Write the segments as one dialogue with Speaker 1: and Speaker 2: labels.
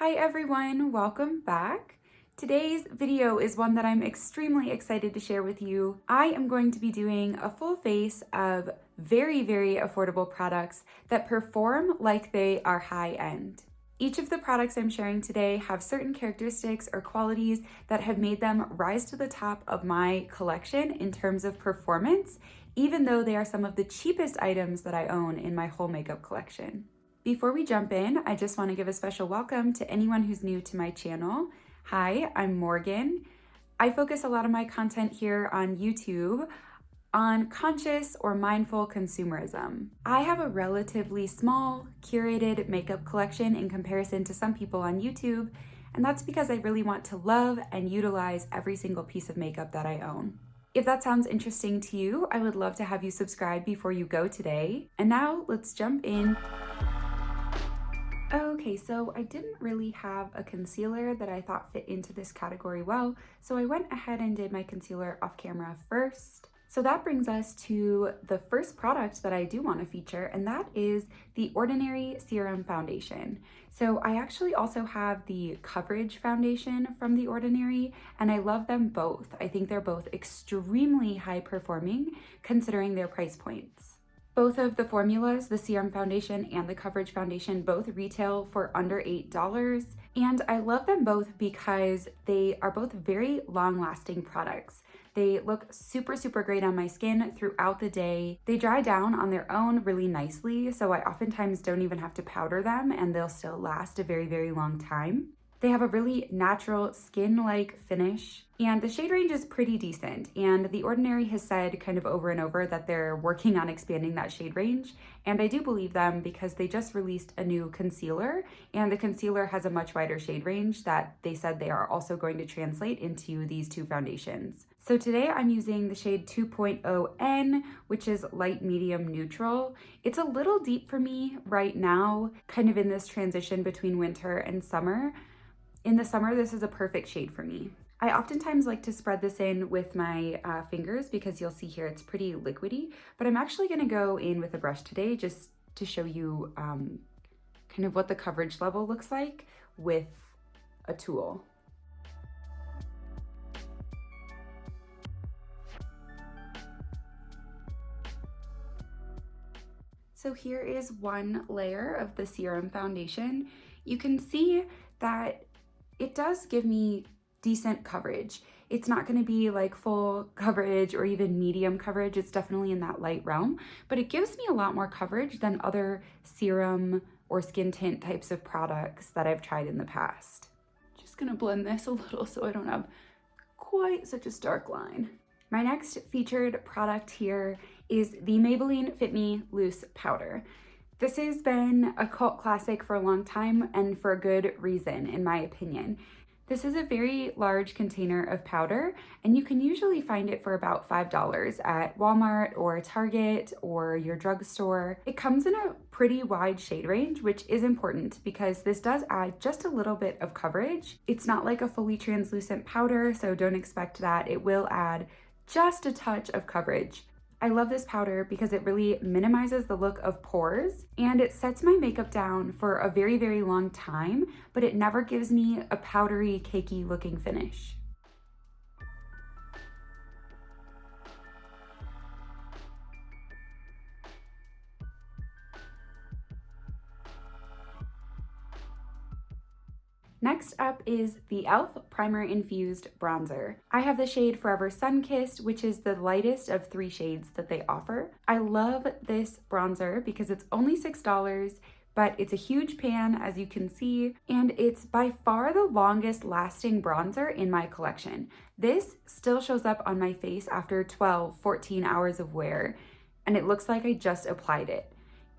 Speaker 1: Hi everyone, welcome back. Today's video is one that I'm extremely excited to share with you. I am going to be doing a full face of very affordable products that perform like they are high-end. Each of the products I'm sharing today have certain characteristics or qualities that have made them rise to the top of my collection in terms of performance, even though they are some of the cheapest items that I own in my whole makeup collection. Before we jump in, I just want to give a special welcome to anyone who's new to my channel. Hi, I'm Morgan. I focus a lot of my content here on YouTube on conscious or mindful consumerism. I have a relatively small, curated makeup collection in comparison to some people on YouTube, and that's because I really want to love and utilize every single piece of makeup that I own. If that sounds interesting to you, I would love to have you subscribe before you go today. And now let's jump in. Okay, so I didn't really have a concealer that I thought fit into this category well, so I went ahead and did my concealer off camera first. So that brings us to the first product that I do want to feature, and that is the Ordinary Serum Foundation. So I actually also have the Coverage Foundation from the Ordinary, and I love them both. I think they're both extremely high performing considering their price points. Both of the formulas, the Serum Foundation and the Coverage Foundation, both retail for under $8. And I love them both because they are both very long-lasting products. They look super great on my skin throughout the day. They dry down on their own really nicely, so I oftentimes don't even have to powder them and they'll still last a very long time. They have a really natural skin-like finish, and the shade range is pretty decent, and The Ordinary has said kind of over and over that they're working on expanding that shade range, and I do believe them because they just released a new concealer, and the concealer has a much wider shade range that they said they are also going to translate into these two foundations. So today I'm using the shade 2.0N, which is light medium neutral. It's a little deep for me right now, kind of in this transition between winter and summer. In the summer, this is a perfect shade for me. I oftentimes like to spread this in with my fingers because you'll see here it's pretty liquidy, but I'm actually gonna go in with a brush today just to show you kind of what the coverage level looks like with a tool. So here is one layer of the Serum Foundation. You can see that it does give me decent coverage. It's not going to be like full coverage or even medium coverage. It's definitely in that light realm, but it gives me a lot more coverage than other serum or skin tint types of products that I've tried in the past. Just going to blend this a little so I don't have quite such a stark line. My next featured product here is the Maybelline Fit Me Loose Powder. This has been a cult classic for a long time and for a good reason, in my opinion. This is a very large container of powder, and you can usually find it for about $5 at Walmart or Target or your drugstore. It comes in a pretty wide shade range, which is important because this does add just a little bit of coverage. It's not like a fully translucent powder, so don't expect that. It will add just a touch of coverage. I love this powder because it really minimizes the look of pores and it sets my makeup down for a very long time, but it never gives me a powdery, cakey looking finish. Next up is the e.l.f. Primer Infused Bronzer. I have the shade Forever Sun-Kissed, which is the lightest of 3 shades that they offer. I love this bronzer because it's only $6, but it's a huge pan, as you can see, and it's by far the longest lasting bronzer in my collection. This still shows up on my face after 12-14 hours of wear, and it looks like I just applied it.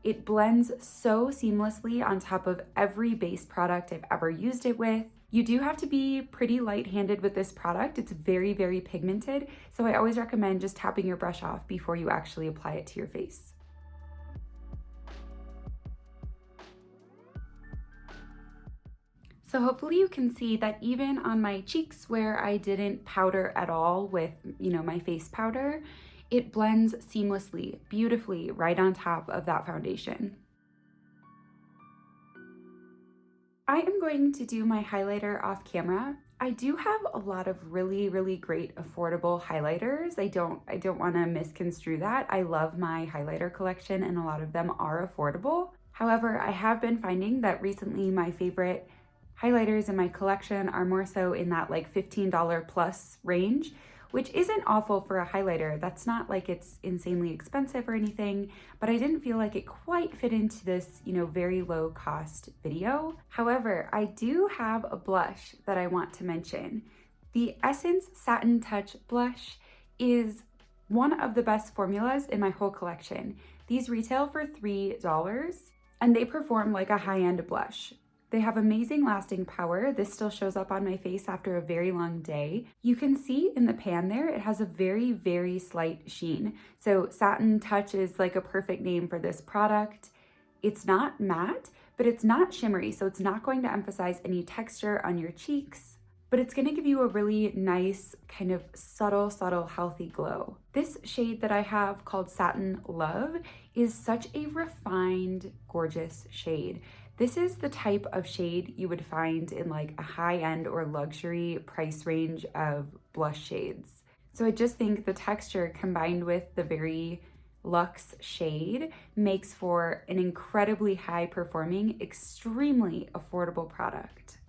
Speaker 1: It blends so seamlessly on top of every base product I've ever used it with. You do have to be pretty light-handed with this product. It's very pigmented, so I always recommend just tapping your brush off before you actually apply it to your face. So hopefully you can see that even on my cheeks where I didn't powder at all with, my face powder, it blends seamlessly, beautifully right on top of that foundation. I am going to do my highlighter off camera. I do have a lot of really great affordable highlighters. I don't want to misconstrue that. I love my highlighter collection and a lot of them are affordable. However, I have been finding that recently my favorite highlighters in my collection are more so in that like $15 plus range, which isn't awful for a highlighter. That's not like it's insanely expensive or anything, but I didn't feel like it quite fit into this, very low cost video. However, I do have a blush that I want to mention. The Essence Satin Touch blush is one of the best formulas in my whole collection. These retail for $3 and they perform like a high-end blush. They have amazing lasting power. This still shows up on my face after a very long day. You can see in the pan there, it has a very slight sheen. So Satin Touch is like a perfect name for this product. It's not matte, but it's not shimmery, so it's not going to emphasize any texture on your cheeks, but it's gonna give you a really nice, kind of subtle, healthy glow. This shade that I have called Satin Love is such a refined, gorgeous shade. This is the type of shade you would find in like a high-end or luxury price range of blush shades. So I just think the texture combined with the very luxe shade makes for an incredibly high-performing, extremely affordable product.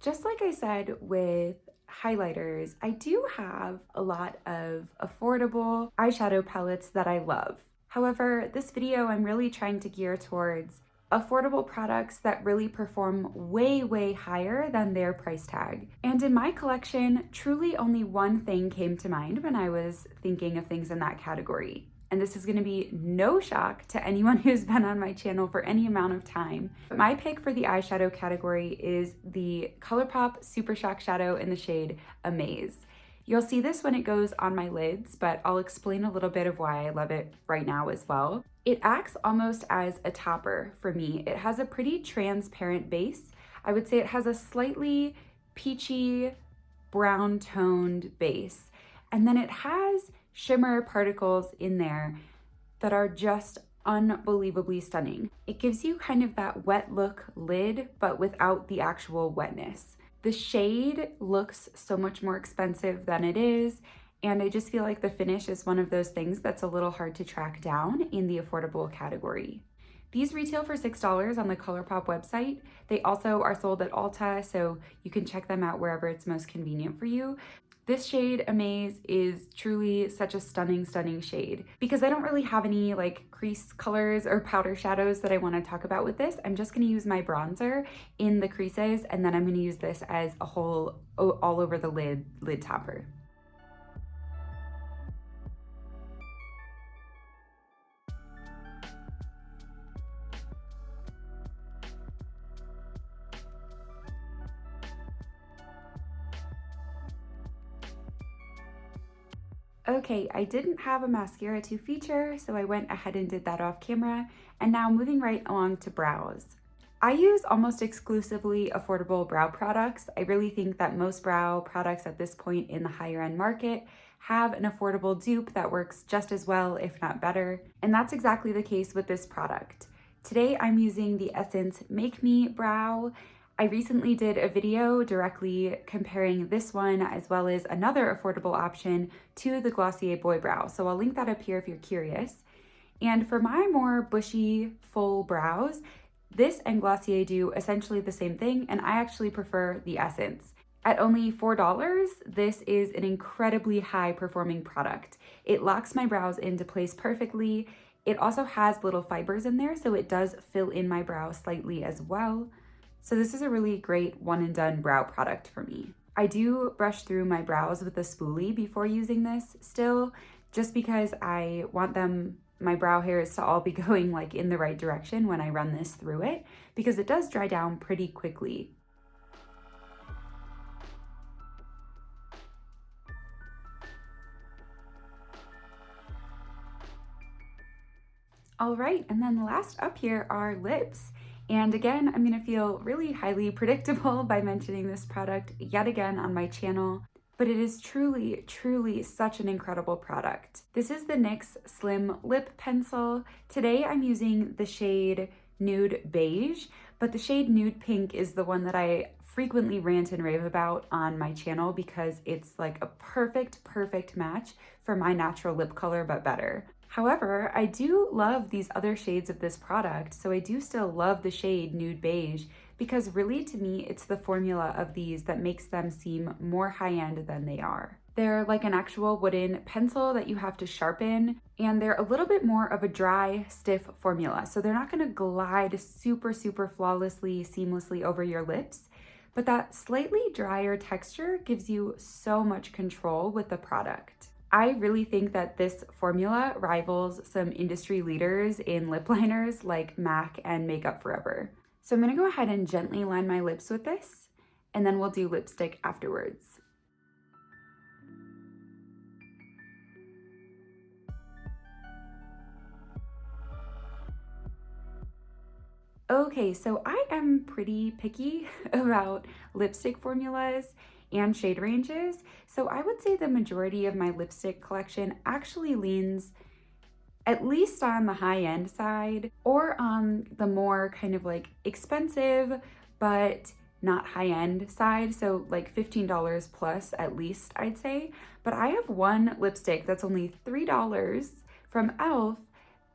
Speaker 1: Just like I said with highlighters, I do have a lot of affordable eyeshadow palettes that I love. However, this video I'm really trying to gear towards affordable products that really perform way higher than their price tag. And in my collection, truly only one thing came to mind when I was thinking of things in that category. And this is going to be no shock to anyone who's been on my channel for any amount of time. But my pick for the eyeshadow category is the ColourPop Super Shock Shadow in the shade Amaze. You'll see this when it goes on my lids, but I'll explain a little bit of why I love it right now as well. It acts almost as a topper for me. It has a pretty transparent base. I would say it has a slightly peachy, brown toned base. And then it has shimmer particles in there that are just unbelievably stunning. It gives you kind of that wet look lid, but without the actual wetness. The shade looks so much more expensive than it is, and I just feel like the finish is one of those things that's a little hard to track down in the affordable category. These retail for $6 on the ColourPop website. They also are sold at Ulta, so you can check them out wherever it's most convenient for you. This shade, Amaze, is truly such a stunning shade. Because I don't really have any like crease colors or powder shadows that I want to talk about with this, I'm just going to use my bronzer in the creases, and then I'm going to use this as a whole, all over the lid topper. Okay, I didn't have a mascara to feature, so I went ahead and did that off camera, and now moving right along to brows. I use almost exclusively affordable brow products. I really think that most brow products at this point in the higher end market have an affordable dupe that works just as well, if not better, and that's exactly the case with this product. Today I'm using the Essence Make Me Brow. I recently did a video directly comparing this one as well as another affordable option to the Glossier Boy Brow, so I'll link that up here if you're curious. And for my more bushy, full brows, this and Glossier do essentially the same thing, and I actually prefer the Essence. At only $4, this is an incredibly high-performing product. It locks my brows into place perfectly. It also has little fibers in there, so it does fill in my brow slightly as well. So this is a really great one-and-done brow product for me. I do brush through my brows with a spoolie before using this still, just because I want my brow hairs to all be going like in the right direction when I run this through it, because it does dry down pretty quickly. All right, and then last up here are lips. And again, I'm gonna feel really highly predictable by mentioning this product yet again on my channel. but it is truly, truly such an incredible product. This is the NYX Slim Lip Pencil. Today I'm using the shade Nude Beige, but the shade Nude Pink is the one that I frequently rant and rave about on my channel because it's like a perfect match for my natural lip color, but better. However, I do love these other shades of this product, so I do still love the shade Nude Beige because really to me, it's the formula of these that makes them seem more high-end than they are. They're like an actual wooden pencil that you have to sharpen, and they're a little bit more of a dry, stiff formula. So they're not gonna glide super flawlessly, seamlessly over your lips, but that slightly drier texture gives you so much control with the product. I really think that this formula rivals some industry leaders in lip liners like MAC and Makeup Forever. So I'm gonna go ahead and gently line my lips with this, and then we'll do lipstick afterwards. Okay, so I am pretty picky about lipstick formulas and shade ranges. So I would say the majority of my lipstick collection actually leans at least on the high-end side or on the more kind of like expensive, but not high-end side. So like $15 plus at least, I'd say. But I have one lipstick that's only $3 from e.l.f.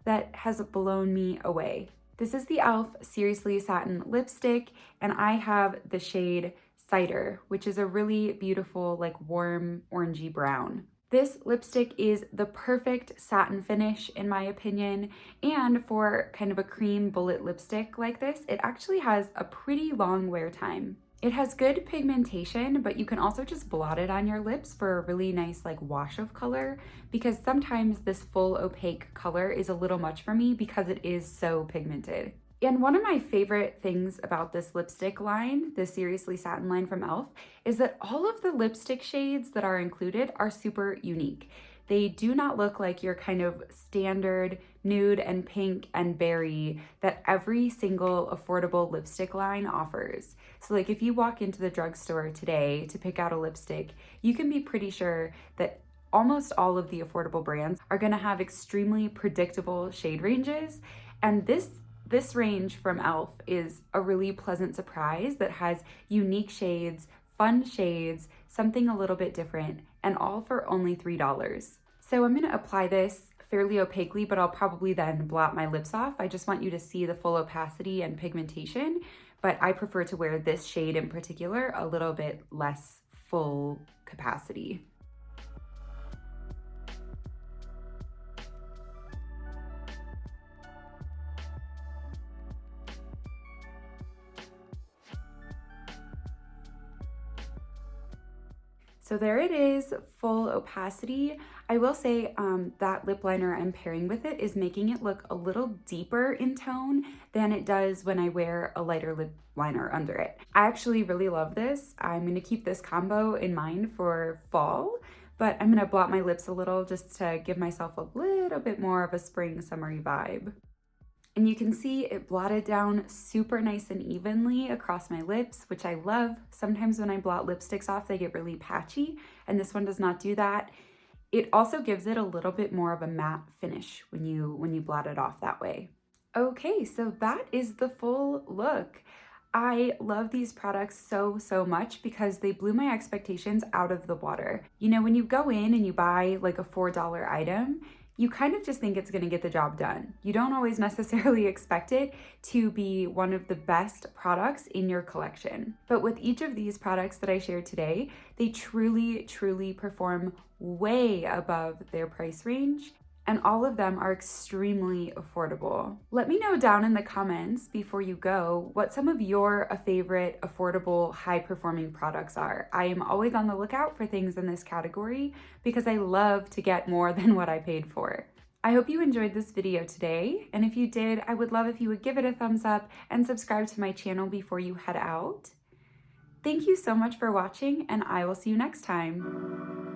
Speaker 1: that has blown me away. This is the e.l.f. Seriously Satin Lipstick, and I have the shade Cider, which is a really beautiful, like warm orangey brown. This lipstick is the perfect satin finish in my opinion, and for kind of a cream bullet lipstick like this, it actually has a pretty long wear time. It has good pigmentation, but you can also just blot it on your lips for a really nice like wash of color, because sometimes this full opaque color is a little much for me because it is so pigmented. And one of my favorite things about this lipstick line, the Seriously Satin line from e.l.f., is that all of the lipstick shades that are included are super unique. They do not look like your kind of standard nude and pink and berry that every single affordable lipstick line offers. So like if you walk into the drugstore today to pick out a lipstick, you can be pretty sure that almost all of the affordable brands are gonna have extremely predictable shade ranges. And this range from e.l.f. is a really pleasant surprise that has unique shades, fun shades, something a little bit different, and all for only $3. So I'm gonna apply this fairly opaquely, but I'll probably then blot my lips off. I just want you to see the full opacity and pigmentation, but I prefer to wear this shade in particular a little bit less full capacity. So there it is, full opacity. I will say that lip liner I'm pairing with it is making it look a little deeper in tone than it does when I wear a lighter lip liner under it. I actually really love this. I'm gonna keep this combo in mind for fall, but I'm gonna blot my lips a little just to give myself a little bit more of a spring summery vibe. And you can see it blotted down super nice and evenly across my lips, which I love. Sometimes when I blot lipsticks off, they get really patchy, and this one does not do that. It also gives it a little bit more of a matte finish when you blot it off that way. Okay, so that is the full look. I love these products so much because they blew my expectations out of the water. You know, when you go in and you buy like a $4 item, you kind of just think it's gonna get the job done. You don't always necessarily expect it to be one of the best products in your collection. But with each of these products that I shared today, they truly perform way above their price range, and all of them are extremely affordable. Let me know down in the comments before you go what some of your favorite affordable high-performing products are. I am always on the lookout for things in this category because I love to get more than what I paid for. I hope you enjoyed this video today, and if you did, I would love if you would give it a thumbs up and subscribe to my channel before you head out. Thank you so much for watching, and I will see you next time.